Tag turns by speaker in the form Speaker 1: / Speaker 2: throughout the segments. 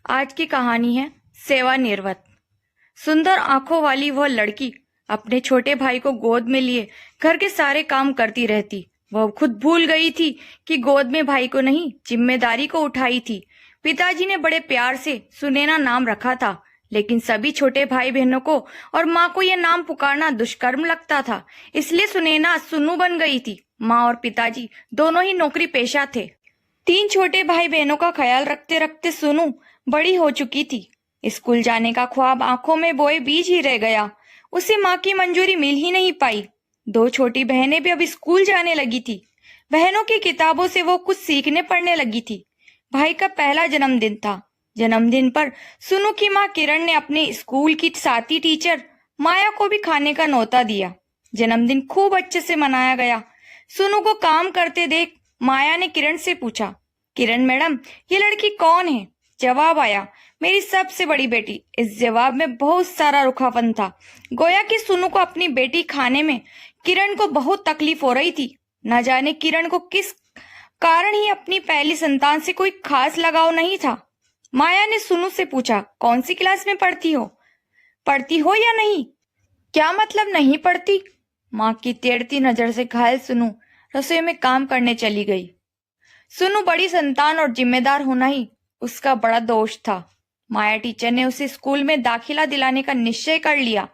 Speaker 1: आज की कहानी है सेवानिवृत्त। सुंदर आंखों वाली वह लड़की अपने छोटे भाई को गोद में लिए घर के सारे काम करती रहती। वह खुद भूल गई थी कि गोद में भाई को नहीं, जिम्मेदारी को उठाई थी। पिताजी ने बड़े प्यार से सुनैना नाम रखा था, लेकिन सभी छोटे भाई बहनों को और माँ को यह नाम पुकारना दुष्कर्म लगता था। इसलिए सुनैना सुन्नू बन गई थी। माँ और पिताजी दोनों ही नौकरी पेशा थे। 3 छोटे भाई बहनों का ख्याल रखते रखते सुनु बड़ी हो चुकी थी। स्कूल जाने का ख्वाब आंखों में बोए बीच ही रह गया। उसे माँ की मंजूरी मिल ही नहीं पाई। 2 छोटी बहनें भी अब स्कूल जाने लगी थी। बहनों की किताबों से वो कुछ सीखने पढ़ने लगी थी। भाई का पहला जन्मदिन था। जन्मदिन पर सुनु की माँ किरण ने अपने स्कूल की साथी टीचर माया को भी खाने का न्योता दिया। जन्मदिन खूब अच्छे से मनाया गया। सुनु को काम करते देख माया ने किरण से पूछा, किरण मैडम, ये लड़की कौन है? जवाब आया, मेरी सबसे बड़ी बेटी। इस जवाब में बहुत सारा रुखापन था। गोया कि सुनु को अपनी बेटी खाने में किरण को बहुत तकलीफ हो रही थी। न जाने किरण को किस कारण ही अपनी पहली संतान से कोई खास लगाव नहीं था। माया ने सुनु से पूछा, कौन सी क्लास में पढ़ती हो या नहीं? क्या मतलब नहीं पढ़ती? माँ की तेड़ती नजर से घायल सुनु रसोई में काम करने चली गई। सुनु बड़ी संतान और जिम्मेदार होना ही उसका बड़ा दोष था। माया टीचर ने उसे स्कूल में दाखिला दिलाने का निश्चय कर लिया।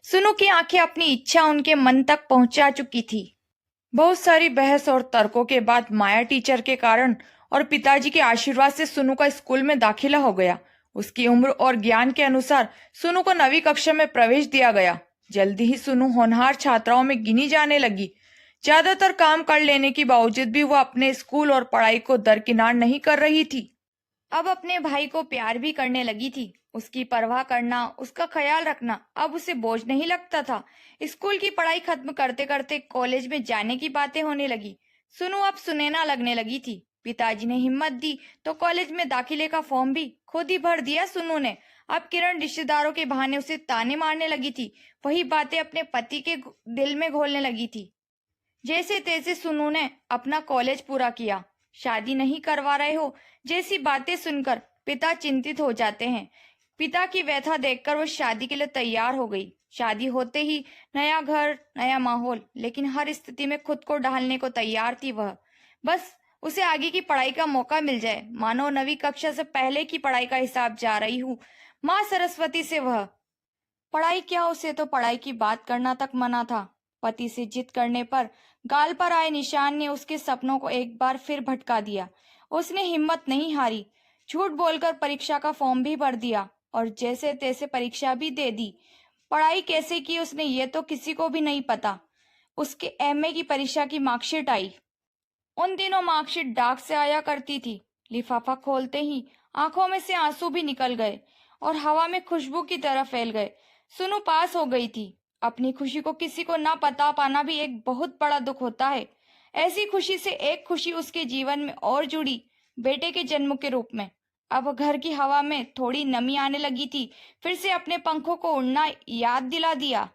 Speaker 1: सुनु की आंखें अपनी इच्छा उनके मन तक पहुंचा चुकी थी। बहुत सारी बहस और तर्कों के बाद माया टीचर के कारण और पिताजी के आशीर्वाद से सुनु का स्कूल में दाखिला हो गया। उसकी उम्र और ज्ञान के अनुसार सुनु को 9वीं कक्षा में प्रवेश दिया गया। जल्दी ही सुनु होनहार छात्राओं में गिनी जाने लगी। ज्यादातर काम कर लेने के बावजूद भी वह अपने स्कूल और पढ़ाई को दरकिनार नहीं कर रही थी। अब अपने भाई को प्यार भी करने लगी थी। उसकी परवाह करना, उसका ख्याल रखना अब उसे बोझ नहीं लगता था। स्कूल की पढ़ाई खत्म करते करते कॉलेज में जाने की बातें होने लगी। सुनु अब सुनैना लगने लगी थी। पिताजी ने हिम्मत दी तो कॉलेज में दाखिले का फॉर्म भी खुद ही भर दिया सुनु ने। अब किरण रिश्तेदारों के बहाने उसे ताने मारने लगी थी। वही बातें अपने पति के दिल में घोलने लगी थी। जैसे तैसे सुनु ने अपना कॉलेज पूरा किया। शादी नहीं करवा रहे हो जैसी बातें सुनकर पिता चिंतित हो जाते हैं। पिता की व्यथा देखकर वो शादी के लिए तैयार हो गई। शादी होते ही नया घर, नया माहौल, लेकिन हर स्थिति में खुद को ढालने को तैयार थी वह। बस उसे आगे की पढ़ाई का मौका मिल जाए। मानो 9वीं कक्षा से पहले की पढ़ाई का हिसाब जा रही हूँ माँ सरस्वती से। वह पढ़ाई क्या, उसे तो पढ़ाई की बात करना तक मना था। पति से जिद करने पर गाल पर आए निशान ने उसके सपनों को एक बार फिर भटका दिया। उसने हिम्मत नहीं हारी। झूठ बोलकर परीक्षा का फॉर्म भी भर दिया और जैसे तैसे परीक्षा भी दे दी। पढ़ाई कैसे की उसने ये तो किसी को भी नहीं पता। उसके एमए की परीक्षा की मार्कशीट आई। उन दिनों मार्कशीट डाक से आया करती थी। लिफाफा खोलते ही आंखों में से आंसू भी निकल गए और हवा में खुशबू की तरह फैल गए। सुनु पास हो गई थी। अपनी खुशी को किसी को ना पता पाना भी एक बहुत बड़ा दुख होता है। ऐसी खुशी से एक खुशी उसके जीवन में और जुड़ी, बेटे के जन्म के रूप में। अब घर की हवा में थोड़ी नमी आने लगी थी। फिर से अपने पंखों को उड़ना याद दिला दिया।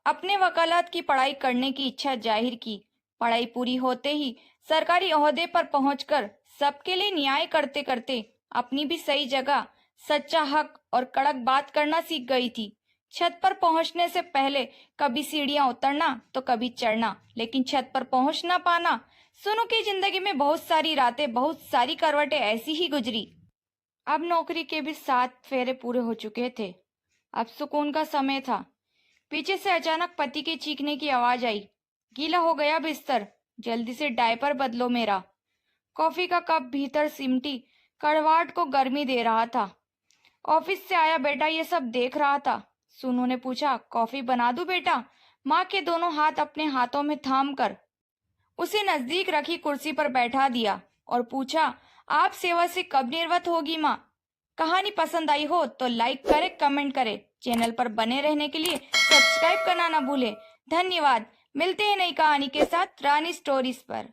Speaker 1: अपने वकालत की पढ़ाई करने की इच्छा जाहिर की। पढ़ाई पूरी होते ही सरकारी ओहदे पर पहुंचकर सबके लिए न्याय करते करते अपनी भी सही जगह, सच्चा हक और कड़क बात करना सीख गई थी। छत पर पहुंचने से पहले कभी सीढ़ियां उतरना तो कभी चढ़ना, लेकिन छत पर पहुंच ना पाना। सुनु की जिंदगी में बहुत सारी रातें, बहुत सारी करवटें ऐसी ही गुजरी। अब नौकरी के भी 7 फेरे पूरे हो चुके थे। अब सुकून का समय था। पीछे से अचानक पति के चीखने की आवाज आई। गीला हो गया बिस्तर, जल्दी से डायपर बदलो मेरा। कॉफी का कप भीतर सिमटी कड़वाहट को गर्मी दे रहा था। ऑफिस से आया बेटा ये सब देख रहा था। सुनु ने पूछा, कॉफी बना दूं बेटा? माँ के दोनों हाथ अपने हाथों में थाम कर उसे नजदीक रखी कुर्सी पर बैठा दिया और पूछा, आप सेवा से कब निवृत्त होगी माँ? कहानी पसंद आई हो तो लाइक करे, कमेंट करे। चैनल पर बने रहने के लिए सब्सक्राइब करना ना भूले। धन्यवाद। मिलते हैं नई कहानी के साथ रानी स्टोरीज पर।